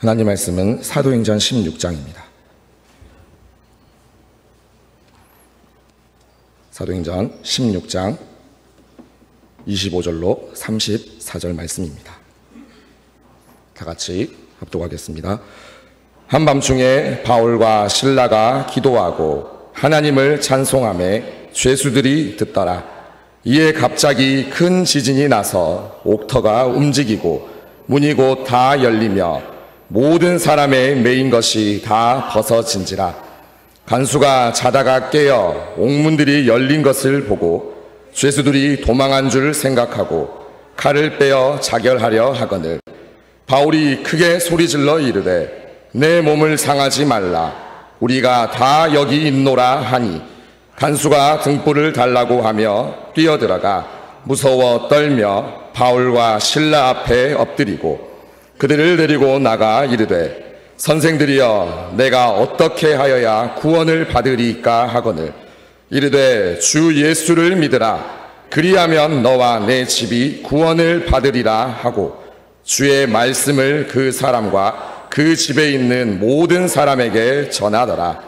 하나님 말씀은 사도행전 16장입니다. 사도행전 16장 25절로 34절 말씀입니다. 다 같이 합독하겠습니다. 한밤중에 바울과 실라가 기도하고 하나님을 찬송하며 죄수들이 듣더라. 이에 갑자기 큰 지진이 나서 옥터가 움직이고 문이 곧 다 열리며 모든 사람의 매인 것이 다 벗어진지라. 간수가 자다가 깨어 옥문들이 열린 것을 보고 죄수들이 도망한 줄 생각하고 칼을 빼어 자결하려 하거늘 바울이 크게 소리질러 이르되 내 몸을 상하지 말라. 우리가 다 여기 있노라 하니 간수가 등불을 달라고 하며 뛰어들어가 무서워 떨며 바울과 실라 앞에 엎드리고 그들을 데리고 나가 이르되 선생들이여 내가 어떻게 하여야 구원을 받으리까 하거늘 이르되 주 예수를 믿으라. 그리하면 너와 내 집이 구원을 받으리라 하고 주의 말씀을 그 사람과 그 집에 있는 모든 사람에게 전하더라.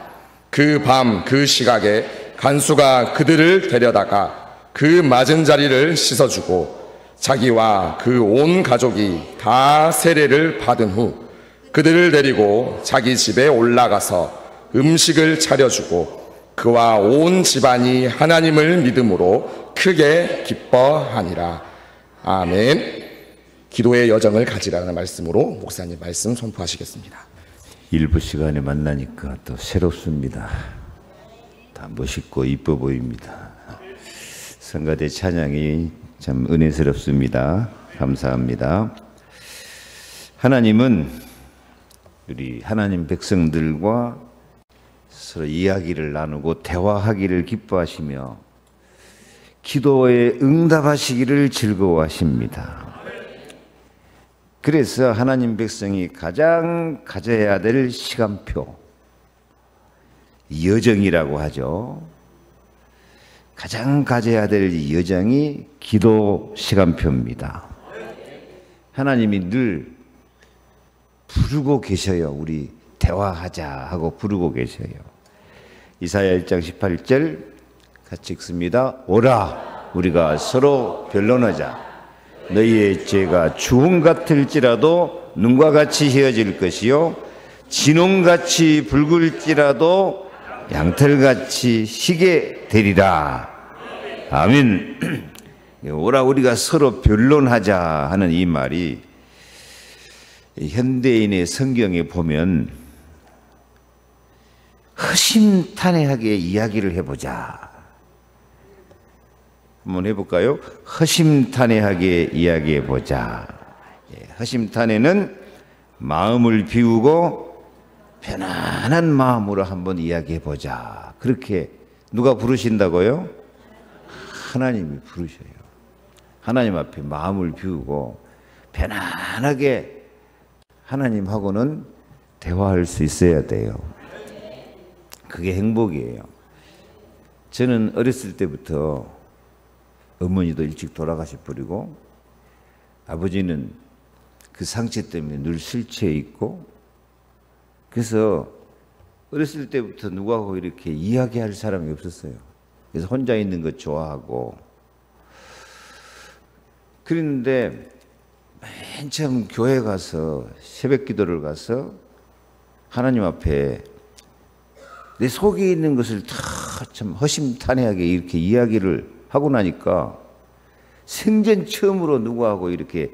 그 밤 그 시각에 간수가 그들을 데려다가 그 맞은 자리를 씻어주고 자기와 그 온 가족이 다 세례를 받은 후 그들을 데리고 자기 집에 올라가서 음식을 차려주고 그와 온 집안이 하나님을 믿음으로 크게 기뻐하니라. 아멘. 기도의 여정을 가지라는 말씀으로 목사님 말씀 선포하시겠습니다. 일부 시간에 만나니까 또 새롭습니다. 다 멋있고 이뻐 보입니다. 성가대 찬양이 참 은혜스럽습니다. 감사합니다. 하나님은 우리 하나님 백성들과 서로 이야기를 나누고 대화하기를 기뻐하시며 기도에 응답하시기를 즐거워하십니다. 그래서 하나님 백성이 가장 가져야 될 시간표, 여정이라고 하죠. 가장 가져야 될 여정이 기도 시간표입니다. 하나님이 늘 부르고 계셔요. 우리 대화하자 하고 부르고 계셔요. 이사야 1장 18절 같이 읽습니다. 오라 우리가 서로 변론하자. 너희의 죄가 주홍 같을지라도 눈과 같이 헤어질 것이요 진홍같이 붉을지라도 양털같이 희게 되리라. 아멘. 오라 우리가 서로 변론하자 하는 이 말이 현대인의 성경에 보면 허심탄회하게 이야기를 해보자. 한번 해볼까요? 허심탄회하게 이야기해보자. 허심탄회는 마음을 비우고 편안한 마음으로 한번 이야기해보자. 그렇게 누가 부르신다고요? 하나님이 부르셔요. 하나님 앞에 마음을 비우고 편안하게 하나님하고는 대화할 수 있어야 돼요. 그게 행복이에요. 저는 어렸을 때부터 어머니도 일찍 돌아가셔 버리고 아버지는 그 상처 때문에 늘 술 취해 있고 그래서 어렸을 때부터 누구하고 이렇게 이야기할 사람이 없었어요. 그래서 혼자 있는 거 좋아하고 그랬는데 맨 처음 교회 가서 새벽 기도를 가서 하나님 앞에 내 속에 있는 것을 다 참 허심탄회하게 이렇게 이야기를 하고 나니까 생전 처음으로 누구하고 이렇게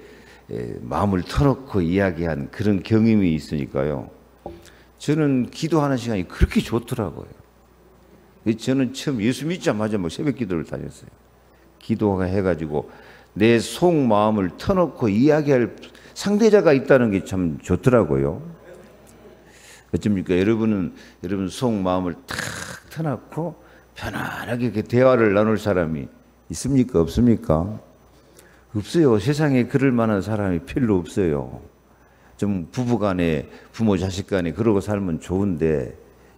마음을 터놓고 이야기한 그런 경험이 있으니까요. 저는 기도하는 시간이 그렇게 좋더라고요. 저는 처음 예수 믿자마자 뭐 새벽 기도를 다녔어요. 기도가 해가지고 내 속마음을 터놓고 이야기할 상대자가 있다는 게 참 좋더라고요. 어쩝니까? 여러분 속마음을 탁 터놓고 편안하게 이렇게 대화를 나눌 사람이 있습니까? 없습니까? 없어요. 세상에 그럴 만한 사람이 별로 없어요. 좀 부부간에 부모 자식간에 그러고 살면 좋은데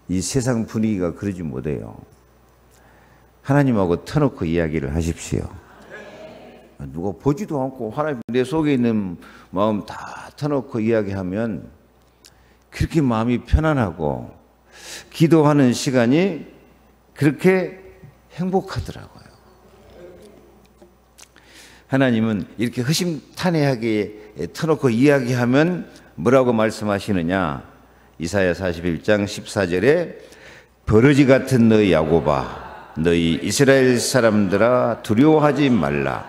이 세상 분위기가 그러지 못해요. 하나님하고 터놓고 이야기를 하십시오. 누가 보지도 않고 하나님 내 속에 있는 마음 다 터놓고 이야기하면 그렇게 마음이 편안하고 기도하는 시간이 그렇게 행복하더라고요. 하나님은 이렇게 허심탄회하게 터놓고 이야기하면 뭐라고 말씀하시느냐? 이사야 41장 14절에 버러지 같은 너희 야곱아, 너희 이스라엘 사람들아 두려워하지 말라.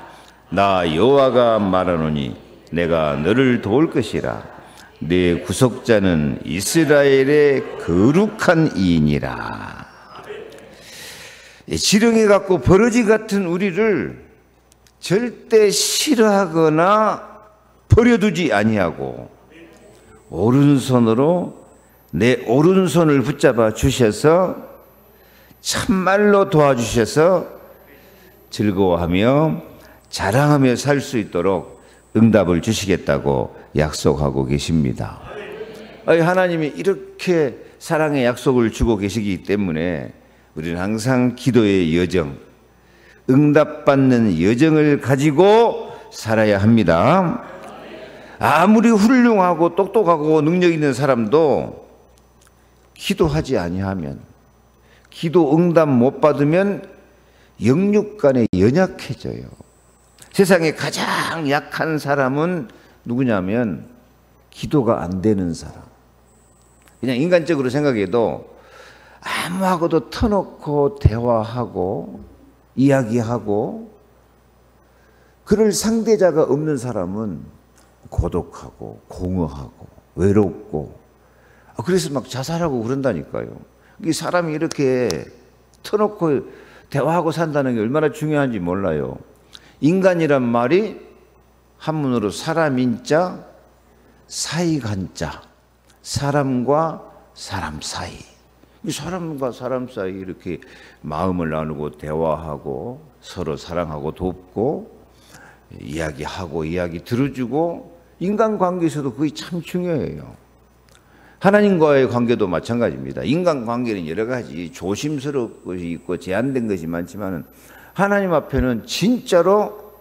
나 여호와가 말하노니 내가 너를 도울 것이라. 내 구속자는 이스라엘의 거룩한 이인이라. 지렁이 같고 버러지 같은 우리를 절대 싫어하거나 버려두지 아니하고 오른손으로 내 오른손을 붙잡아 주셔서 참말로 도와주셔서 즐거워하며 자랑하며 살 수 있도록 응답을 주시겠다고 약속하고 계십니다. 하나님이 이렇게 사랑의 약속을 주고 계시기 때문에 우리는 항상 기도의 여정, 응답받는 여정을 가지고 살아야 합니다. 아무리 훌륭하고 똑똑하고 능력 있는 사람도 기도하지 아니하면, 기도 응답 못 받으면 영육간에 연약해져요. 세상에 가장 약한 사람은 누구냐면 기도가 안 되는 사람. 그냥 인간적으로 생각해도 아무하고도 터놓고 대화하고 이야기하고 그럴 상대자가 없는 사람은 고독하고 공허하고 외롭고, 그래서 막 자살하고 그런다니까요. 이 사람이 이렇게 터놓고 대화하고 산다는 게 얼마나 중요한지 몰라요. 인간이란 말이 한문으로 사람인자, 사이간자, 사람과 사람 사이. 이 사람과 사람 사이 이렇게 마음을 나누고 대화하고 서로 사랑하고 돕고 이야기하고 이야기 들어주고, 인간관계에서도 그게 참 중요해요. 하나님과의 관계도 마찬가지입니다. 인간관계는 여러 가지 조심스러운 것이 있고 제한된 것이 많지만 하나님 앞에는 진짜로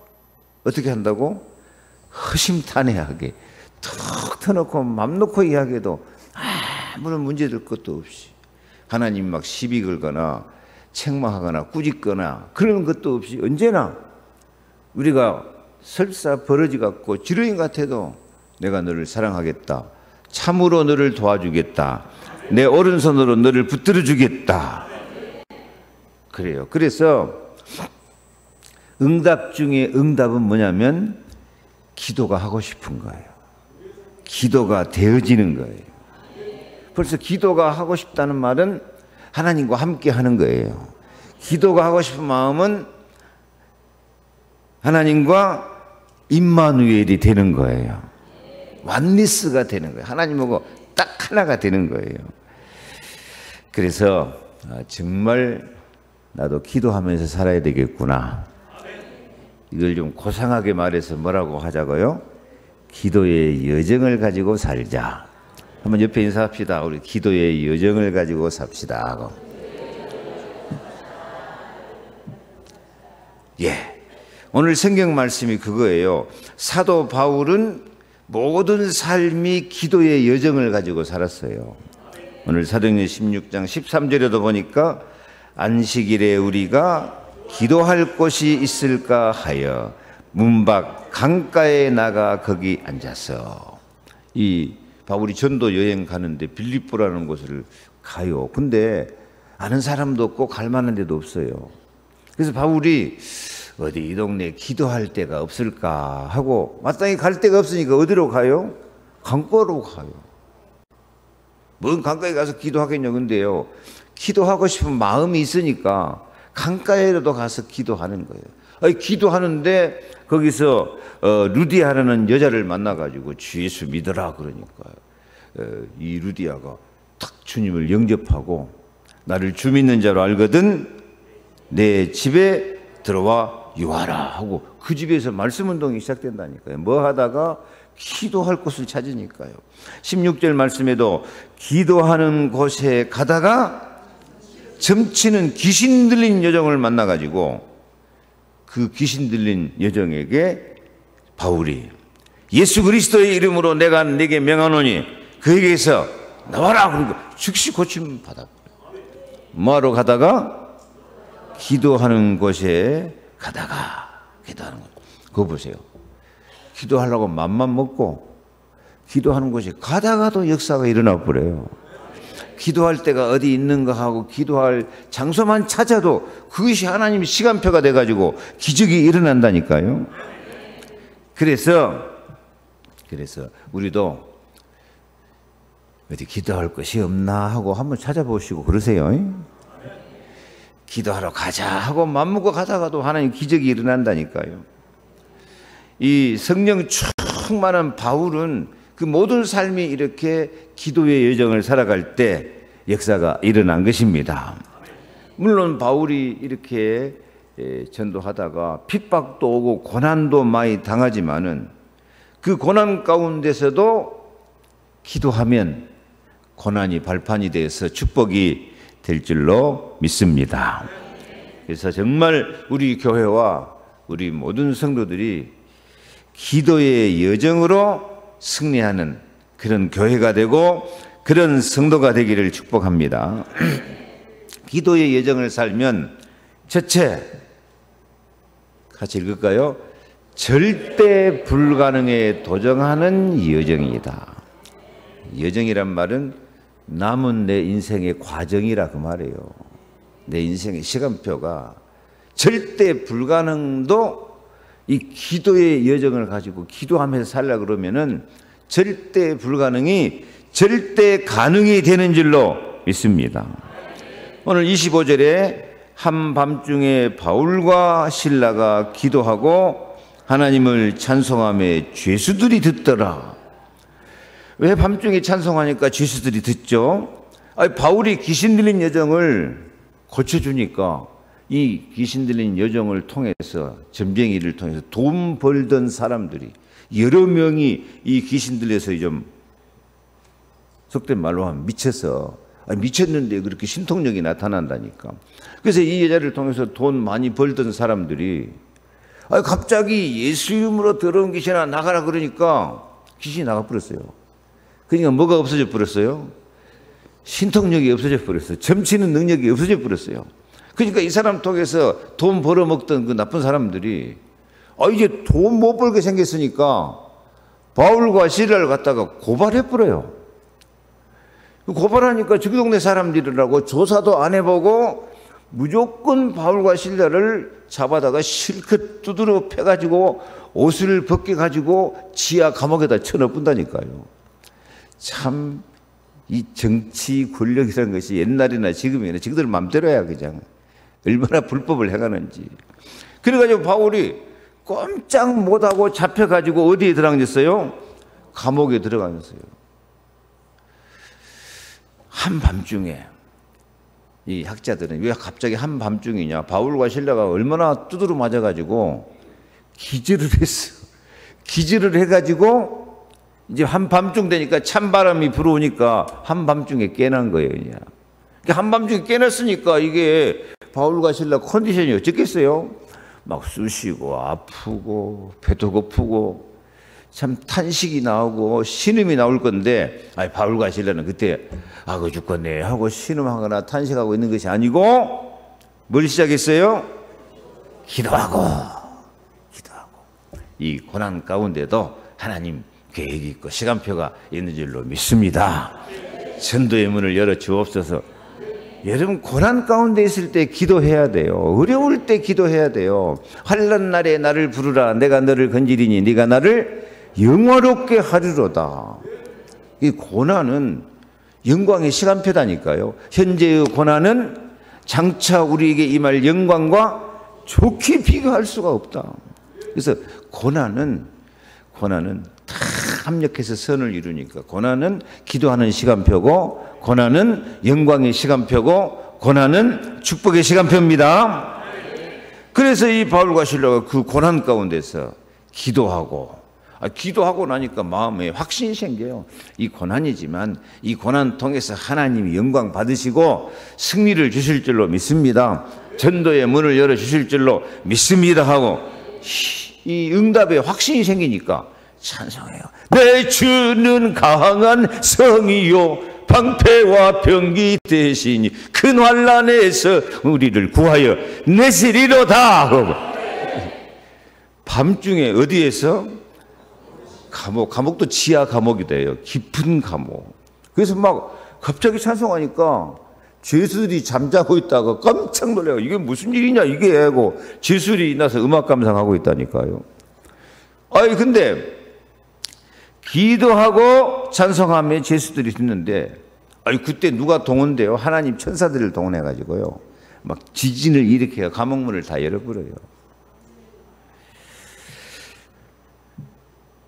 어떻게 한다고? 허심탄회하게 턱 터놓고 맘 놓고 이야기해도 아무런 문제될 것도 없이, 하나님 막 시비 걸거나 책망하거나 꾸짖거나 그런 것도 없이 언제나 우리가 설사 버러지 같고 지렁이 같아도 내가 너를 사랑하겠다, 참으로 너를 도와주겠다, 내 오른손으로 너를 붙들어 주겠다. 그래요. 그래서 응답 중에 응답은 뭐냐면 기도가 하고 싶은 거예요. 기도가 되어지는 거예요. 벌써 기도가 하고 싶다는 말은 하나님과 함께 하는 거예요. 기도가 하고 싶은 마음은 하나님과 임마누엘이 되는 거예요. 완리스가 되는 거예요. 하나님하고 딱 하나가 되는 거예요. 그래서 정말 나도 기도하면서 살아야 되겠구나. 이걸 좀 고상하게 말해서 뭐라고 하자고요? 기도의 여정을 가지고 살자. 한번 옆에 인사합시다. 우리 기도의 여정을 가지고 삽시다 하고. 오늘 성경 말씀이 그거예요. 사도 바울은 모든 삶이 기도의 여정을 가지고 살았어요. 오늘 사도행전 16장 13절에도 보니까 안식일에 우리가 기도할 곳이 있을까 하여 문밖 강가에 나가 거기 앉아서, 이 바울이 전도 여행 가는데 빌립보라는 곳을 가요. 근데 아는 사람도 없고 갈 만한 데도 없어요. 그래서 바울이 어디 이 동네에 기도할 데가 없을까 하고 마땅히 갈 데가 없으니까 어디로 가요? 강가로 가요. 뭔 강가에 가서 기도하겠냐. 근데요, 기도하고 싶은 마음이 있으니까 강가에라도 가서 기도하는 거예요. 기도하는데 거기서 루디아라는 여자를 만나가지고 주 예수 믿어라 그러니까 이 루디아가 탁 주님을 영접하고 나를 주 믿는 자로 알거든 내 집에 들어와 유하라 하고 그 집에서 말씀 운동이 시작된다니까요. 뭐 하다가 기도할 곳을 찾으니까요. 16절 말씀에도 기도하는 곳에 가다가 점치는 귀신 들린 여종을 만나가지고 그 귀신 들린 여종에게 바울이 예수 그리스도의 이름으로 내가 네게 명하노니 그에게서 나와라. 그러니까 즉시 고침 받아. 뭐하러 가다가? 기도하는 곳에 가다가 기도하는 곳. 그거 보세요. 기도하려고 맘만 먹고 기도하는 곳에 가다가도 역사가 일어나 버려요. 기도할 때가 어디 있는가 하고 기도할 장소만 찾아도 그것이 하나님의 시간표가 돼가지고 기적이 일어난다니까요. 그래서 우리도 어디 기도할 것이 없나 하고 한번 찾아보시고 그러세요. 기도하러 가자 하고 맘먹고 가다가도 하나님 기적이 일어난다니까요. 이 성령 충만한 바울은 그 모든 삶이 이렇게 기도의 여정을 살아갈 때 역사가 일어난 것입니다. 물론 바울이 이렇게 전도하다가 핍박도 오고 고난도 많이 당하지만은 그 고난 가운데서도 기도하면 고난이 발판이 돼서 축복이 될 줄로 믿습니다. 그래서 정말 우리 교회와 우리 모든 성도들이 기도의 여정으로 승리하는 그런 교회가 되고 그런 성도가 되기를 축복합니다. 기도의 여정을 살면 첫째, 같이 읽을까요? 절대 불가능에 도전하는 여정이다. 여정이란 말은 남은 내 인생의 과정이라 그 말이에요. 내 인생의 시간표가 절대 불가능도 이 기도의 여정을 가지고 기도하면서 살라 그러면은 절대 불가능이 절대 가능이 되는 줄로 믿습니다. 오늘 25절에 한밤중에 바울과 실라가 기도하고 하나님을 찬송하며 죄수들이 듣더라. 왜 밤중에 찬송하니까 죄수들이 듣죠? 바울이 귀신 들린 여정을 고쳐주니까 이 귀신 들린 여정을 통해서 전쟁일을 통해서 돈 벌던 사람들이 여러 명이 이 귀신 들려서 좀 속된 말로 하면 미쳐서 미쳤는데 그렇게 신통력이 나타난다니까. 그래서 이 여자를 통해서 돈 많이 벌던 사람들이 갑자기 예수 이름으로 더러운 귀신아 나가라 그러니까 귀신이 나가버렸어요. 그러니까 뭐가 없어져 버렸어요? 신통력이 없어져 버렸어요. 점치는 능력이 없어져 버렸어요. 그러니까 이 사람 통해서 돈 벌어먹던 그 나쁜 사람들이 이제 돈 못 벌게 생겼으니까 바울과 실라를 갖다가 고발해버려요. 고발하니까 저기 동네 사람들이라고 조사도 안 해보고 무조건 바울과 실라를 잡아다가 실컷 두드러 패가지고 옷을 벗겨가지고 지하 감옥에다 쳐넣는다니까요. 참 이 정치 권력이라는 것이 옛날이나 지금이나 지그들 맘대로 해야 그냥 얼마나 불법을 행하는지. 그래가지고 바울이 꼼짝 못하고 잡혀가지고 어디에 들어앉았어요? 감옥에 들어가셨어요. 한밤중에 이 학자들은 왜 갑자기 한밤중이냐? 바울과 실라가 얼마나 두드러 맞아가지고 기절을 했어. 기절을 해가지고 이제 한밤중 되니까 찬바람이 불어오니까 한밤중에 깨난 거예요. 그냥. 한밤중에 깨났으니까 이게 바울과 실라 컨디션이 어쩌겠어요? 막 쑤시고 아프고 배도 고프고 참 탄식이 나오고 신음이 나올 건데 바울과 실라는 그때 아고 죽겠네 하고 신음하거나 탄식하고 있는 것이 아니고 뭘 시작했어요? 기도하고 이 고난 가운데도 하나님 계획이 있고 시간표가 있는 줄로 믿습니다. 전도의 문을 열어 주옵소서. 여러분 고난 가운데 있을 때 기도해야 돼요. 어려울 때 기도해야 돼요. 환난 날에 나를 부르라 내가 너를 건지리니 네가 나를 영화롭게 하리로다. 이 고난은 영광의 시간표다니까요. 현재의 고난은 장차 우리에게 임할 영광과 좋게 비교할 수가 없다. 그래서 고난은 다 합력해서 선을 이루니까 고난은 기도하는 시간표고 고난은 영광의 시간표고 고난은 축복의 시간표입니다. 그래서 이 바울과 실라가 그 고난 가운데서 기도하고 나니까 마음에 확신이 생겨요. 이 고난이지만 이 고난 통해서 하나님이 영광 받으시고 승리를 주실 줄로 믿습니다. 전도의 문을 열어주실 줄로 믿습니다 하고 이 응답에 확신이 생기니까 찬송해요. 내 주는 강한 성이요 방패와 병기 대신이 큰 환난에서 우리를 구하여 내시리로다. 밤중에 어디에서? 감옥도 지하 감옥이 돼요. 깊은 감옥. 그래서 막 갑자기 찬송하니까 죄수들이 잠자고 있다가 깜짝 놀래요. 이게 무슨 일이냐 이게 하고 죄수들이 나서 음악 감상하고 있다니까요. 아니 근데 기도하고 찬송하며 죄수들이 듣는데, 아니 그때 누가 동원돼요? 하나님 천사들을 동원해 가지고요 막 지진을 일으켜요. 감옥문을 다 열어버려요.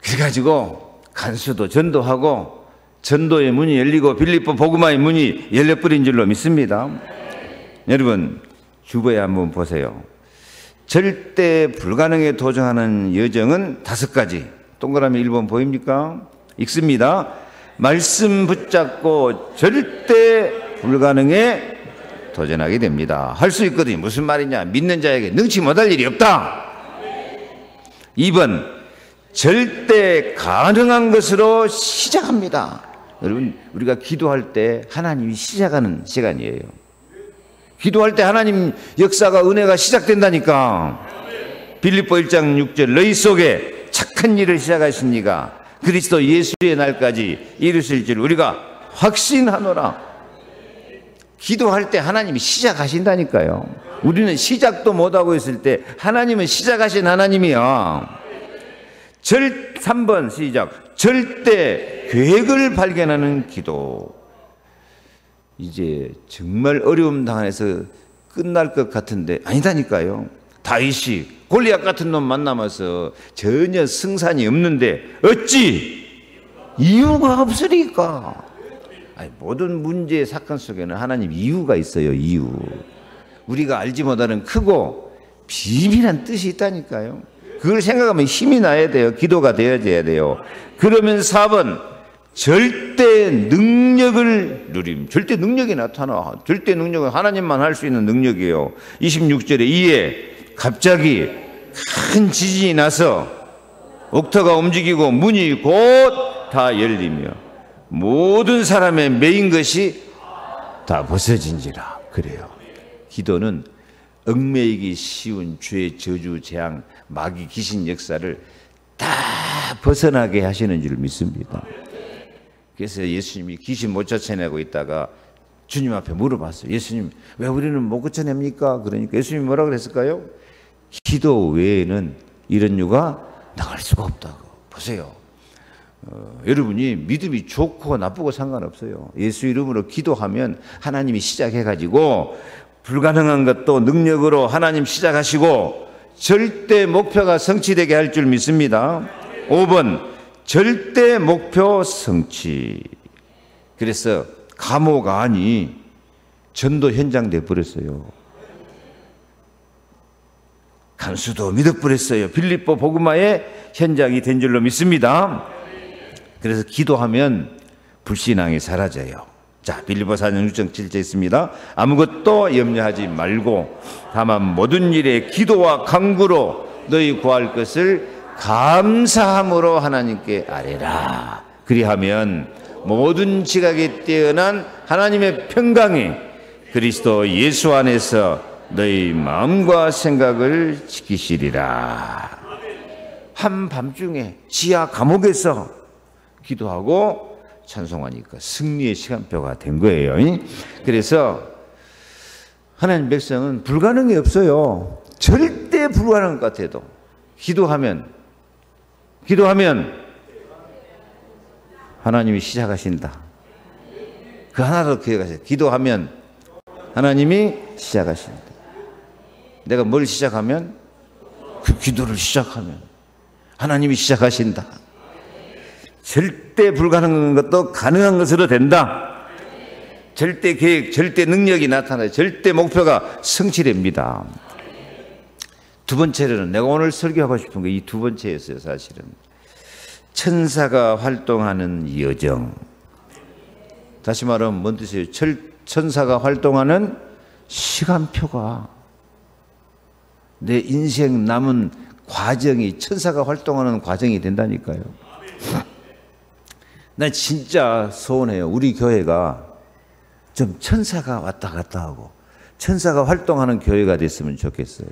그래가지고 간수도 전도하고 전도의 문이 열리고 빌립보 복음화의 문이 열려버린 줄로 믿습니다. 여러분 주보에 한번 보세요. 절대 불가능에 도전하는 여정은 5가지. 동그라미 1번 보입니까? 읽습니다. 말씀 붙잡고 절대 불가능에 도전하게 됩니다. 할 수 있거든요. 무슨 말이냐? 믿는 자에게 능치 못할 일이 없다. 2번 절대 가능한 것으로 시작합니다. 여러분 우리가 기도할 때 하나님이 시작하는 시간이에요. 기도할 때 하나님 역사가 은혜가 시작된다니까. 빌립보 1장 6절 너희 속에 착한 일을 시작하신 이가 그리스도 예수의 날까지 이루실 줄 우리가 확신하노라. 기도할 때 하나님이 시작하신다니까요. 우리는 시작도 못하고 있을 때 하나님은 시작하신 하나님이야. 3번 시작. 절대 계획을 발견하는 기도. 이제 정말 어려움 당해서 끝날 것 같은데 아니다니까요. 다윗이 골리앗 같은 놈 만나면서 전혀 승산이 없는데 어찌 이유가 없으니까. 아니, 모든 문제 사건 속에는 하나님 이유가 있어요. 이유. 우리가 알지 못하는 크고 비밀한 뜻이 있다니까요. 그걸 생각하면 힘이 나야 돼요. 기도가 되어져야 돼요. 그러면 4번 절대 능력을 누림. 절대 능력이 나타나. 절대 능력은 하나님만 할 수 있는 능력이에요. 26절에 이에 갑자기 큰 지진이 나서 옥터가 움직이고 문이 곧 다 열리며 모든 사람의 매인 것이 다 벗어진지라. 그래요. 기도는 얽매이기 쉬운 죄, 저주, 재앙, 마귀, 귀신 역사를 다 벗어나게 하시는 줄 믿습니다. 그래서 예수님이 귀신 못 쫓아내고 있다가 주님 앞에 물어봤어요. 예수님 왜 우리는 못 쫓아냅니까? 그러니까 예수님이 뭐라 그랬을까요? 기도 외에는 이런 유가 나갈 수가 없다고. 보세요. 여러분이 믿음이 좋고 나쁘고 상관없어요. 예수 이름으로 기도하면 하나님이 시작해가지고 불가능한 것도 능력으로 하나님 시작하시고 절대 목표가 성취되게 할 줄 믿습니다. 5번 절대 목표 성취. 그래서 감옥 안이 전도 현장 돼버렸어요. 간수도 믿어버렸어요. 빌립보 복음화의 현장이 된 줄로 믿습니다. 그래서 기도하면 불신앙이 사라져요. 자, 빌립보 4장 6절 7절 있습니다. 아무것도 염려하지 말고 다만 모든 일에 기도와 간구로 너희 구할 것을 감사함으로 하나님께 아뢰라. 그리하면 모든 지각에 뛰어난 하나님의 평강이 그리스도 예수 안에서 너희 마음과 생각을 지키시리라. 한밤중에 지하 감옥에서 기도하고 찬송하니까 승리의 시간표가 된 거예요. 그래서 하나님 백성은 불가능이 없어요. 절대 불가능한 것 같아도 기도하면 하나님이 시작하신다. 그 하나로 기억하세요. 기도하면 하나님이 시작하신다. 내가 뭘 시작하면? 그 기도를 시작하면 하나님이 시작하신다. 절대 불가능한 것도 가능한 것으로 된다. 절대 계획, 절대 능력이 나타나요. 절대 목표가 성취됩니다. 두 번째로는 내가 오늘 설교하고 싶은 게 이 두 번째였어요. 사실은 천사가 활동하는 여정. 다시 말하면 뭔 뜻이에요? 천사가 활동하는 시간표가 내 인생 남은 과정이 천사가 활동하는 과정이 된다니까요. 난 진짜 소원해요. 우리 교회가 좀 천사가 왔다 갔다 하고 천사가 활동하는 교회가 됐으면 좋겠어요.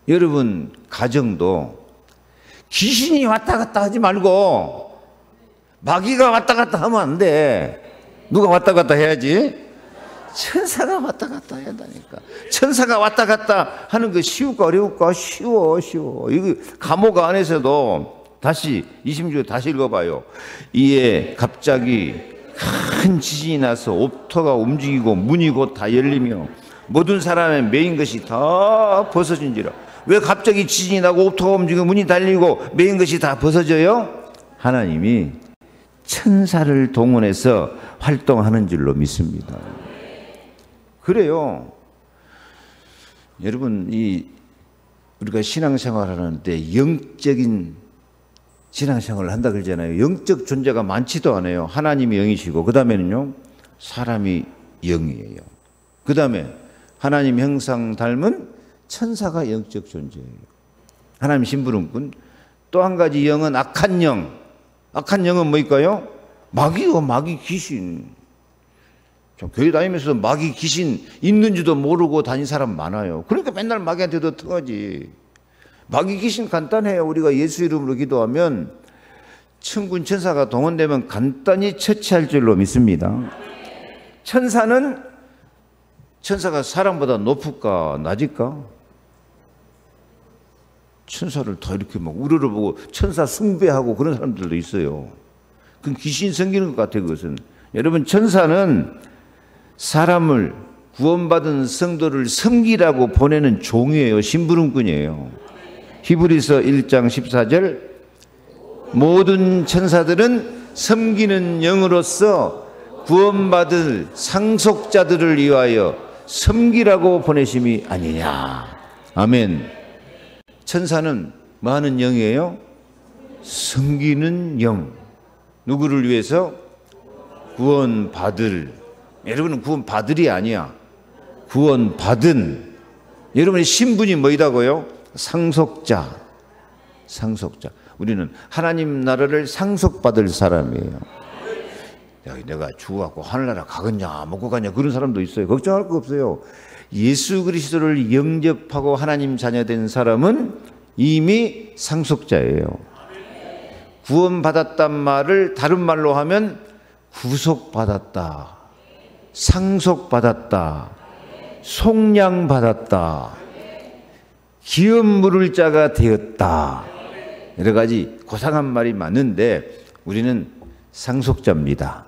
여러분 가정도 귀신이 왔다 갔다 하지 말고 마귀가 왔다 갔다 하면 안 돼. 누가 왔다 갔다 해야지? 천사가 왔다 갔다 해야 한다니까. 천사가 왔다 갔다 하는 거 쉬울까 어려울까? 쉬워. 이거 감옥 안에서도 다시 26절 다시 읽어봐요. 이에 갑자기 큰 지진이 나서 옥토가 움직이고 문이 곧 다 열리며 모든 사람의 메인 것이 다 벗어진지라. 왜 갑자기 지진이 나고 옥토가 움직이고 문이 달리고 메인 것이 다 벗어져요? 하나님이 천사를 동원해서 활동하는 줄로 믿습니다. 그래요. 여러분, 우리가 신앙생활 하는데 영적인 신앙생활을 한다 그러잖아요. 영적 존재가 많지도 않아요. 하나님이 영이시고, 그 다음에는요, 사람이 영이에요. 그 다음에 하나님 형상 닮은 천사가 영적 존재예요. 하나님 심부름꾼. 또 한 가지 영은 악한 영. 악한 영은 뭐일까요? 마귀요, 마귀 귀신. 교회 다니면서 마귀 귀신 있는지도 모르고 다닌 사람 많아요. 그러니까 맨날 마귀한테도 통하지. 마귀 귀신 간단해요. 우리가 예수 이름으로 기도하면 천군 천사가 동원되면 간단히 처치할 줄로 믿습니다. 천사가 사람보다 높을까 낮을까? 천사를 더 이렇게 막 우러러보고 천사 숭배하고 그런 사람들도 있어요. 그건 귀신 섬기는 것 같아요. 그것은. 여러분, 천사는 사람을 구원받은 성도를 섬기라고 보내는 종이에요. 심부름꾼이에요. 히브리서 1장 14절 모든 천사들은 섬기는 영으로서 구원받을 상속자들을 위하여 섬기라고 보내심이 아니냐. 아멘. 천사는 뭐 하는 영이에요? 섬기는 영. 누구를 위해서? 구원받을. 여러분은 구원받을이 아니야. 구원받은. 여러분의 신분이 뭐이다고요? 상속자. 우리는 하나님 나라를 상속받을 사람이에요. 야, 내가 죽어갖고 하늘나라 가겠냐 못 가겠냐 그런 사람도 있어요. 걱정할 거 없어요. 예수 그리스도를 영접하고 하나님 자녀된 사람은 이미 상속자예요. 구원받았단 말을 다른 말로 하면 구속받았다, 상속받았다, 속량받았다, 기업 물을 자가 되었다. 여러 가지 고상한 말이 많은데 우리는 상속자입니다.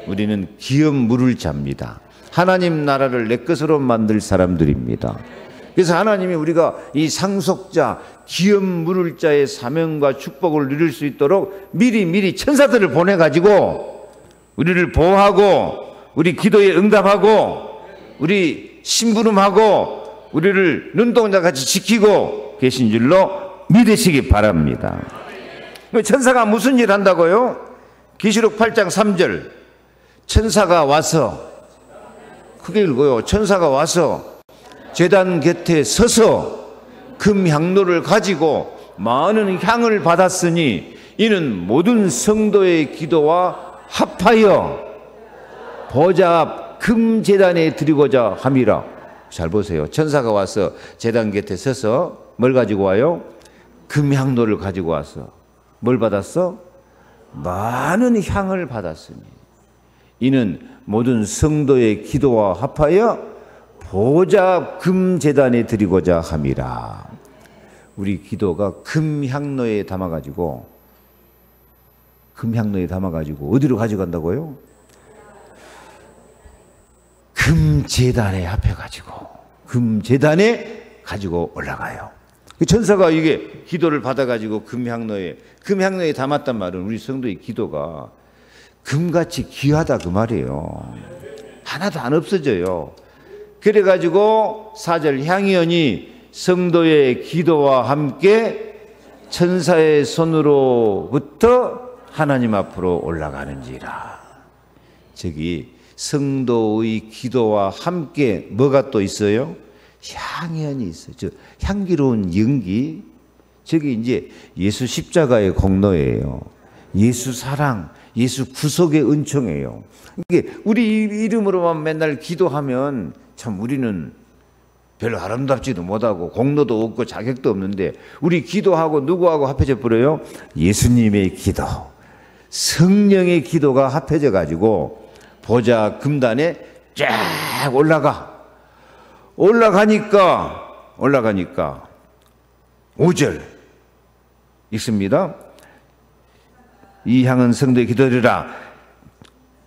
우리는 기업 물을 자입니다. 하나님 나라를 내 것으로 만들 사람들입니다. 그래서 하나님이 우리가 이 상속자, 기업 물을 자의 사명과 축복을 누릴 수 있도록 미리 천사들을 보내가지고 우리를 보호하고 우리 기도에 응답하고 우리 심부름하고 우리를 눈동자같이 지키고 계신 줄로 믿으시기 바랍니다. 천사가 무슨 일 한다고요? 계시록 8장 3절 천사가 와서 크게 읽어요. 천사가 와서 제단 곁에 서서 금 향로를 가지고 많은 향을 받았으니 이는 모든 성도의 기도와 합하여 보좌 앞 금 제단에 드리고자 함이라. 잘 보세요. 천사가 와서 제단 곁에 서서 뭘 가지고 와요? 금 향로를 가지고 와서 뭘 받았어? 많은 향을 받았으니 이는 모든 성도의 기도와 합하여 보좌 금 제단에 드리고자 함이라. 우리 기도가 금 향로에 담아가지고 어디로 가져간다고요? 금 제단에 합해가지고 금 제단에 가지고 올라가요. 천사가 이게 기도를 받아가지고 금 향로에 담았단 말은 우리 성도의 기도가 금같이 귀하다 그 말이에요. 하나도 안 없어져요. 그래가지고 4절 향연이 성도의 기도와 함께 천사의 손으로부터 하나님 앞으로 올라가는지라. 저기 성도의 기도와 함께 뭐가 또 있어요? 향연이 있어요. 저 향기로운 연기. 저기 이제 예수 십자가의 공로예요. 예수 사랑, 예수 구속의 은총이에요. 이게 우리 이름으로만 맨날 기도하면 참 우리는 별로 아름답지도 못하고 공로도 없고 자격도 없는데, 우리 기도하고 누구하고 합해져 버려요? 예수님의 기도, 성령의 기도가 합해져 가지고 보좌 금단에 쫙 올라가니까 5절 읽습니다. 이 향은 성도의 기도리라.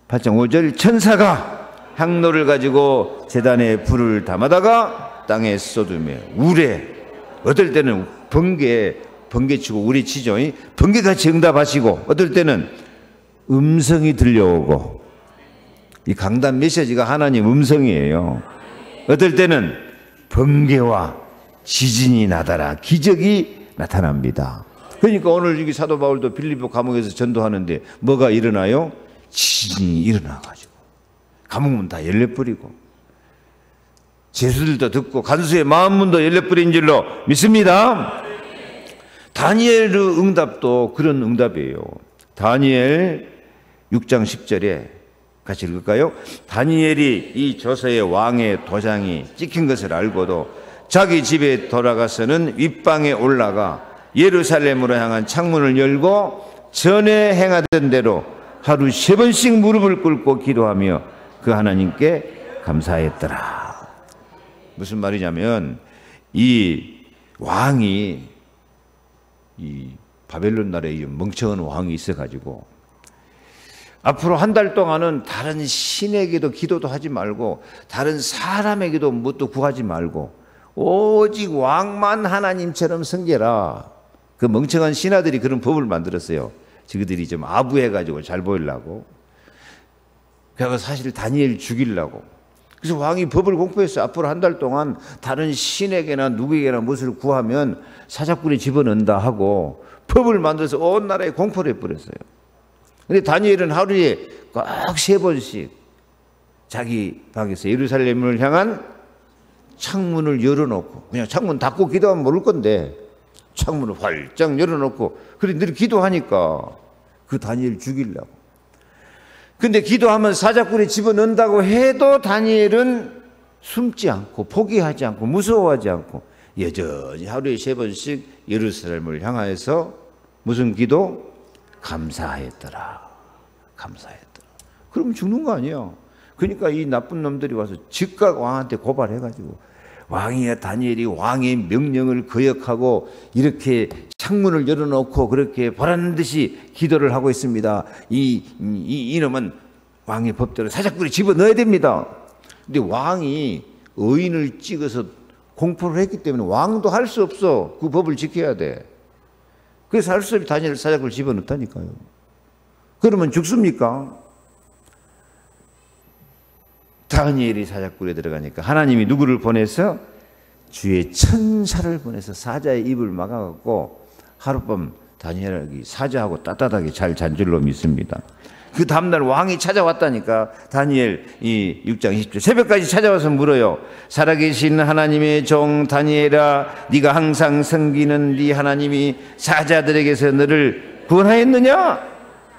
8장 5절, 천사가 향로를 가지고 제단에 불을 담아다가 땅에 쏟으며 우레, 어떨 때는 번개치고 우레치죠. 번개같이 응답하시고, 어떨 때는 음성이 들려오고, 이 강단 메시지가 하나님 음성이에요. 어떨 때는 번개와 지진이 나더라, 기적이 나타납니다. 그러니까 오늘 여기 사도 바울도 빌립보 감옥에서 전도하는데 뭐가 일어나요? 지진이 일어나가지고 감옥문 다 열려버리고 제수들도 듣고 간수의 마음문도 열려버린 줄로 믿습니다. 다니엘의 응답도 그런 응답이에요. 다니엘 6장 10절에 같이 읽을까요? 다니엘이 이 조서의 왕의 도장이 찍힌 것을 알고도 자기 집에 돌아가서는 윗방에 올라가 예루살렘으로 향한 창문을 열고 전에 행하던 대로 하루 3번씩 무릎을 꿇고 기도하며 그 하나님께 감사했더라. 무슨 말이냐면, 이 왕이, 이 바벨론 나라에 멍청한 왕이 있어가지고 앞으로 한 달 동안은 다른 신에게도 기도도 하지 말고 다른 사람에게도 뭣도 구하지 말고 오직 왕만 하나님처럼 섬겨라. 그 멍청한 신하들이 그런 법을 만들었어요. 저희들이 좀 아부해가지고 잘 보이려고. 그래서 사실 다니엘 죽이려고. 그래서 왕이 법을 공포했어요. 앞으로 한 달 동안 다른 신에게나 누구에게나 무엇을 구하면 사자꾼이 집어넣는다 하고 법을 만들어서 온 나라에 공포를 해버렸어요. 근데 다니엘은 하루에 꼭 3번씩 자기 방에서 예루살렘을 향한 창문을 열어놓고, 그냥 창문 닫고 기도하면 모를 건데 창문을 활짝 열어놓고, 그래 늘 기도하니까 그 다니엘 죽이려고. 근데 기도하면 사자꾼이 집어넣는다고 해도 다니엘은 숨지 않고 포기하지 않고 무서워하지 않고 여전히 하루에 3번씩 예루살렘을 향하여서 무슨 기도? 감사했더라. 그러면 죽는 거 아니에요. 그러니까 이 나쁜 놈들이 와서 즉각 왕한테 고발해가지고, 왕이야 다니엘이 왕의 명령을 거역하고 이렇게 창문을 열어놓고 그렇게 보란 듯이 기도를 하고 있습니다. 이놈은 왕의 법대로 사자꾼이 집어넣어야 됩니다. 근데 왕이 의인을 찍어서 공포를 했기 때문에 왕도 할 수 없어. 그 법을 지켜야 돼. 그래서 할 수 없이 다니엘 사자꾼을 집어넣다니까요. 그러면 죽습니까? 다니엘이 사자굴에 들어가니까 하나님이 누구를 보내서? 주의 천사를 보내서 사자의 입을 막아갖고 하룻밤 다니엘이 사자하고 따뜻하게 잘 잔 줄로 믿습니다. 그 다음날 왕이 찾아왔다니까. 다니엘 이 6장 20절 새벽까지 찾아와서 물어요. 살아계신 하나님의 종 다니엘아, 네가 항상 섬기는 네 하나님이 사자들에게서 너를 구원하였느냐?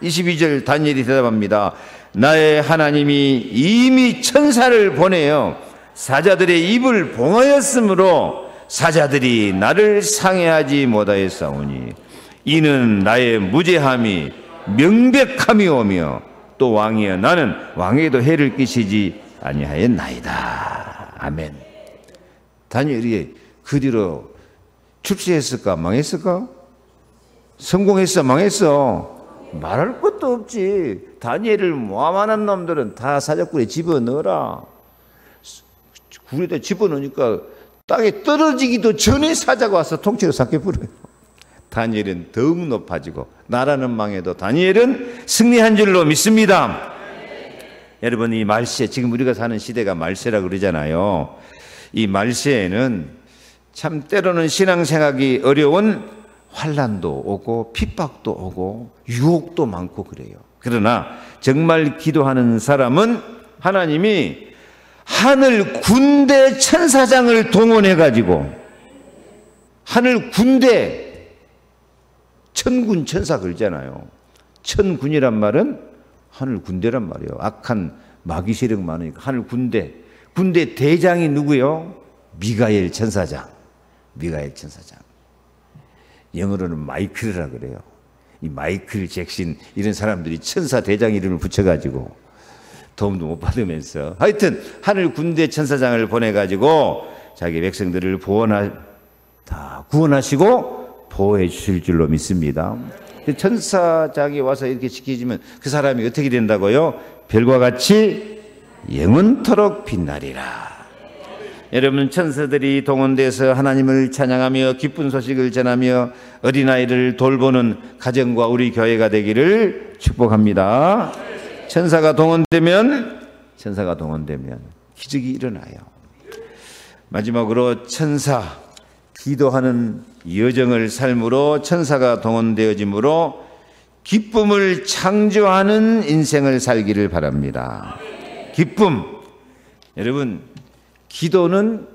22절 다니엘이 대답합니다. 나의 하나님이 이미 천사를 보내어 사자들의 입을 봉하였으므로 사자들이 나를 상해하지 못하였사오니 이는 나의 무죄함이 명백함이오며 또 왕이여 나는 왕에게도 해를 끼치지 아니하였나이다. 아멘. 다니엘이 그 뒤로 출세했을까 망했을까? 성공했어 망했어? 말할 것도 없지. 다니엘을 모함하는 놈들은 다 사자굴에 집어넣어라. 굴에다 집어넣으니까 땅에 떨어지기도 전에 사자가 와서 통째로 삭혀버려요. 다니엘은 더욱 높아지고 나라는 망해도 다니엘은 승리한 줄로 믿습니다. 여러분, 이 말세, 지금 우리가 사는 시대가 말세라고 그러잖아요. 이 말세에는 참 때로는 신앙생활이 어려운 환난도 오고 핍박도 오고 유혹도 많고 그래요. 그러나 정말 기도하는 사람은 하나님이 하늘 군대 천사장을 동원해 가지고 하늘 군대 천군 천사 그러잖아요. 천군이란 말은 하늘 군대란 말이에요. 악한 마귀 세력 많으니까 하늘 군대. 군대 대장이 누구요? 미가엘 천사장. 미가엘 천사장. 영어로는 마이클이라 그래요. 이 마이클 잭슨 이런 사람들이 천사 대장 이름을 붙여가지고 도움도 못 받으면서 하여튼 하늘 군대 천사장을 보내가지고 자기 백성들을 다 구원하시고 보호해 주실 줄로 믿습니다. 천사장이 와서 이렇게 지켜주면 그 사람이 어떻게 된다고요? 별과 같이 영원토록 빛나리라. 여러분, 천사들이 동원돼서 하나님을 찬양하며 기쁜 소식을 전하며 어린아이를 돌보는 가정과 우리 교회가 되기를 축복합니다. 천사가 동원되면 기적이 일어나요. 마지막으로 기도하는 여정을 삶으로 천사가 동원되어짐으로 기쁨을 창조하는 인생을 살기를 바랍니다. 기쁨. 여러분, 기도는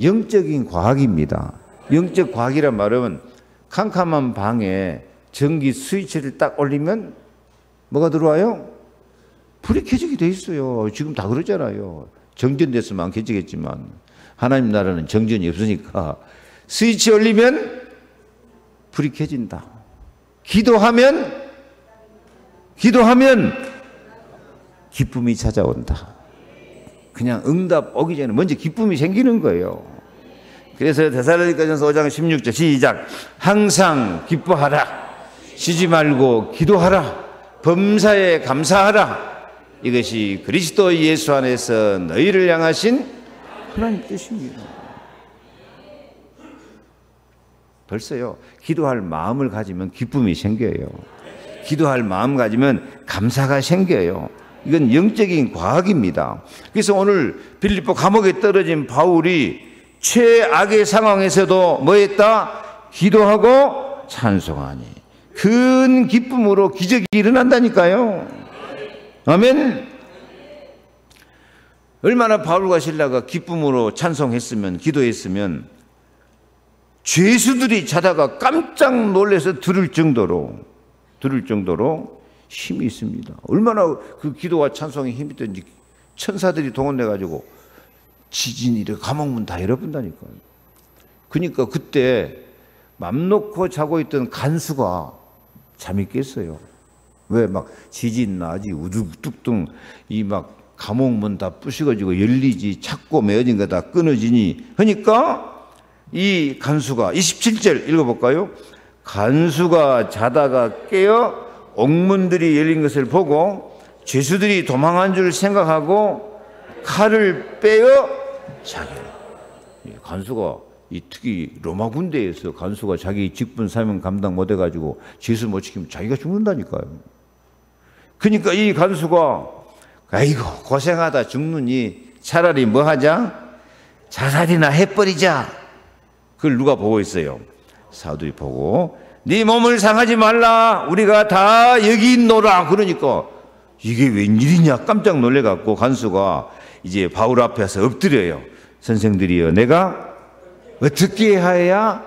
영적인 과학입니다. 영적 과학이란 말은 캄캄한 방에 전기 스위치를 딱 올리면 뭐가 들어와요? 불이 켜지게 돼 있어요. 지금 다 그러잖아요. 정전됐으면 안 켜지겠지만 하나님 나라는 정전이 없으니까 스위치 올리면 불이 켜진다. 기도하면 기쁨이 찾아온다. 그냥 응답 오기 전에 먼저 기쁨이 생기는 거예요. 그래서 데살로니가전서 5장 16절 시작. 항상 기뻐하라. 쉬지 말고 기도하라. 범사에 감사하라. 이것이 그리스도 예수 안에서 너희를 향하신 하나님 뜻입니다. 벌써요. 기도할 마음을 가지면 기쁨이 생겨요. 기도할 마음 가지면 감사가 생겨요. 이건 영적인 과학입니다. 그래서 오늘 빌립보 감옥에 떨어진 바울이 최악의 상황에서도 뭐 했다? 기도하고 찬송하니 큰 기쁨으로 기적이 일어난다니까요. 아멘. 얼마나 바울과 실라가 기쁨으로 찬송했으면, 기도했으면 죄수들이 자다가 깜짝 놀라서 들을 정도로 힘이 있습니다. 얼마나 그 기도와 찬송에 힘이 있던지 천사들이 동원돼가지고 지진이 이렇게 감옥문 다 열어본다니까요. 그러니까 그때 맘 놓고 자고 있던 간수가 잠이 깼어요. 왜 막 지진 나지 우두뚝둥 이 막 감옥문 다 부셔가지고 열리지 찾고 메어진 거 다 끊어지니 하니까 이 간수가 27절 읽어볼까요? 간수가 자다가 깨어 옥문들이 열린 것을 보고 죄수들이 도망한 줄 생각하고 칼을 빼어 자기 간수가 특히 로마 군대에서 간수가 자기 직분 사명 감당 못해가지고 죄수 못 지키면 자기가 죽는다니까요. 그러니까 이 간수가 아이고 고생하다 죽느니 차라리 뭐 하자? 자살이나 해버리자. 그걸 누가 보고 있어요? 사도들이 보고 네 몸을 상하지 말라. 우리가 다 여기 있노라. 그러니까 이게 웬일이냐 깜짝 놀래갖고 간수가 이제 바울 앞에서 엎드려요. 선생들이여, 내가 어떻게 하여야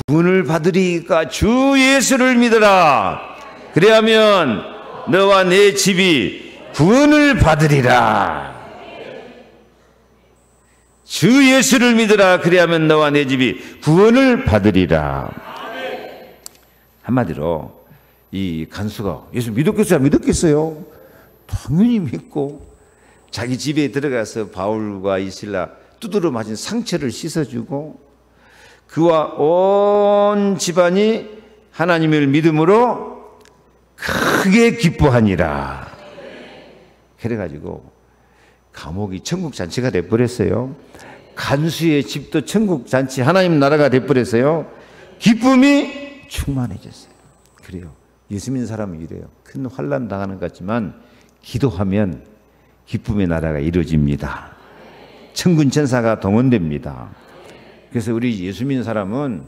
구원을 받으리까? 주 예수를 믿어라. 그래야면 너와 내 집이 구원을 받으리라. 주 예수를 믿어라. 그래야면 너와 내 집이 구원을 받으리라. 한마디로 이 간수가 예수 믿었겠어요? 믿었겠어요? 당연히 믿고 자기 집에 들어가서 바울과 이 실라 두드러 맞은 상처를 씻어주고 그와 온 집안이 하나님을 믿음으로 크게 기뻐하니라. 그래가지고 감옥이 천국잔치가 돼버렸어요. 간수의 집도 천국잔치, 하나님 나라가 돼버렸어요. 기쁨이 충만해졌어요. 그래요. 예수 믿는 사람은 이래요. 큰 환난 당하는 것 같지만 기도하면 기쁨의 나라가 이루어집니다. 천군 천사가 동원됩니다. 그래서 우리 예수 믿는 사람은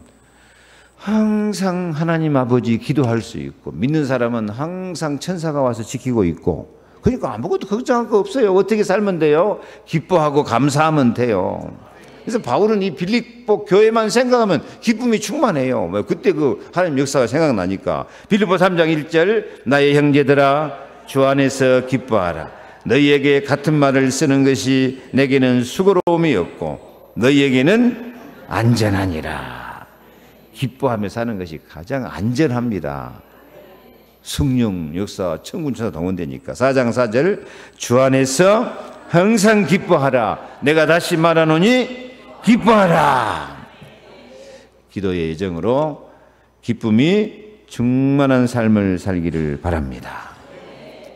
항상 하나님 아버지 기도할 수 있고, 믿는 사람은 항상 천사가 와서 지키고 있고, 그러니까 아무것도 걱정할 거 없어요. 어떻게 살면 돼요? 기뻐하고 감사하면 돼요. 그래서 바울은 이 빌립보 교회만 생각하면 기쁨이 충만해요. 그때 그 하나님 역사가 생각나니까. 빌립보 3장 1절 나의 형제들아 주 안에서 기뻐하라. 너희에게 같은 말을 쓰는 것이 내게는 수고로움이었고 너희에게는 안전하니라. 기뻐하며 사는 것이 가장 안전합니다. 성령 역사 천군천사 동원되니까. 4장 4절 주 안에서 항상 기뻐하라. 내가 다시 말하노니 기뻐하라. 기도의 예정으로 기쁨이 충만한 삶을 살기를 바랍니다.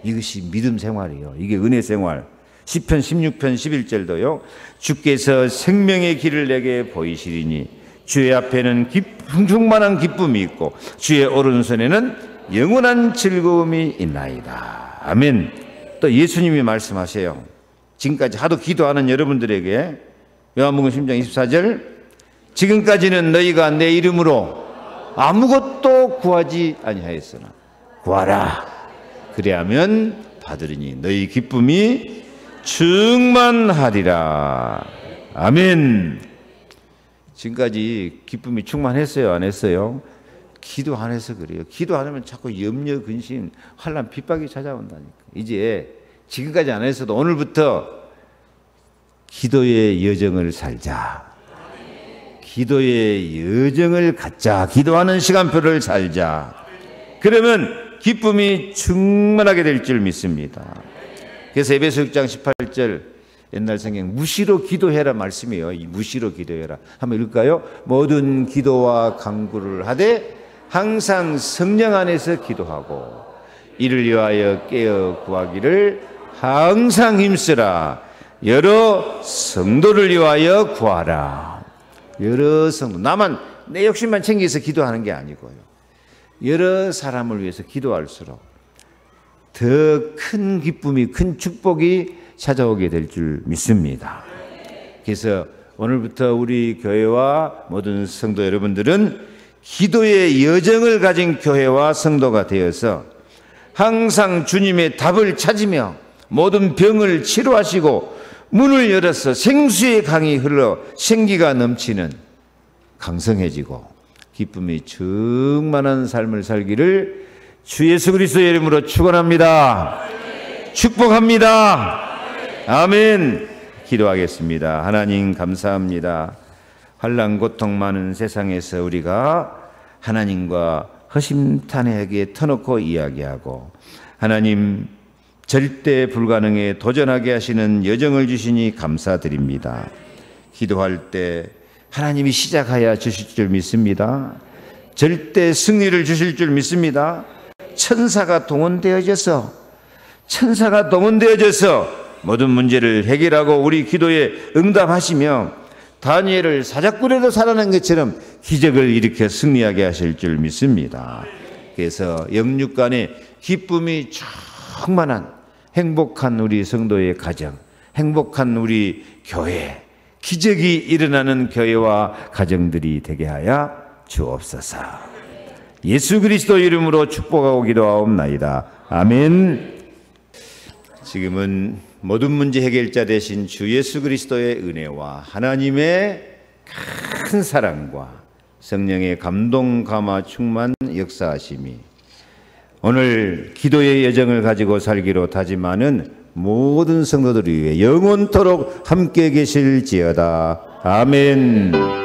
이것이 믿음 생활이에요. 이게 은혜 생활. 시편 16편 11절도요. 주께서 생명의 길을 내게 보이시리니 주의 앞에는 충만한 기쁨이 있고 주의 오른손에는 영원한 즐거움이 있나이다. 아멘. 또 예수님이 말씀하세요. 지금까지 하도 기도하는 여러분들에게 요한복음 10장 24절 지금까지는 너희가 내 이름으로 아무것도 구하지 아니하였으나 구하라. 그래야면 받으리니 너희 기쁨이 충만하리라. 아멘. 지금까지 기쁨이 충만했어요? 안 했어요? 기도 안 해서 그래요. 기도 안 하면 자꾸 염려, 근심, 환난, 핍박이 찾아온다니까. 이제 지금까지 안 했어도 오늘부터 기도의 여정을 살자. 기도의 여정을 갖자. 기도하는 시간표를 살자. 그러면 기쁨이 충만하게 될 줄 믿습니다. 그래서 에베소 6장 18절 옛날 성경 무시로 기도해라 말씀이에요. 이 무시로 기도해라. 한번 읽을까요? 모든 기도와 간구를 하되 항상 성령 안에서 기도하고 이를 위하여 깨어 구하기를 항상 힘쓰라. 여러 성도를 위하여 구하라. 여러 성도. 나만 내 욕심만 챙겨서 기도하는 게 아니고요. 여러 사람을 위해서 기도할수록 더 큰 기쁨이, 큰 축복이 찾아오게 될 줄 믿습니다. 그래서 오늘부터 우리 교회와 모든 성도 여러분들은 기도의 여정을 가진 교회와 성도가 되어서 항상 주님의 답을 찾으며 모든 병을 치료하시고 문을 열어서 생수의 강이 흘러 생기가 넘치는 강성해지고 기쁨이 충만한 삶을 살기를 주 예수 그리스도의 이름으로 축원합니다. 축복합니다. 아멘. 기도하겠습니다. 하나님 감사합니다. 환난 고통 많은 세상에서 우리가 하나님과 허심탄회하게 터놓고 이야기하고 하나님 절대 불가능에 도전하게 하시는 여정을 주시니 감사드립니다. 기도할 때 하나님이 시작하여 주실 줄 믿습니다. 절대 승리를 주실 줄 믿습니다. 천사가 동원되어져서 모든 문제를 해결하고 우리 기도에 응답하시며 다니엘을 사자굴에도 살아난 것처럼 기적을 일으켜 승리하게 하실 줄 믿습니다. 그래서 영육간에 기쁨이 충만한 행복한 우리 성도의 가정, 행복한 우리 교회, 기적이 일어나는 교회와 가정들이 되게 하여 주옵소서. 예수 그리스도 이름으로 축복하고 기도하옵나이다. 아멘. 지금은 모든 문제 해결자 되신 주 예수 그리스도의 은혜와 하나님의 큰 사랑과 성령의 감동, 감화, 충만, 역사하심이 오늘 기도의 여정을 가지고 살기로 다짐하는 모든 성도들을 위해 영원토록 함께 계실지어다. 아멘.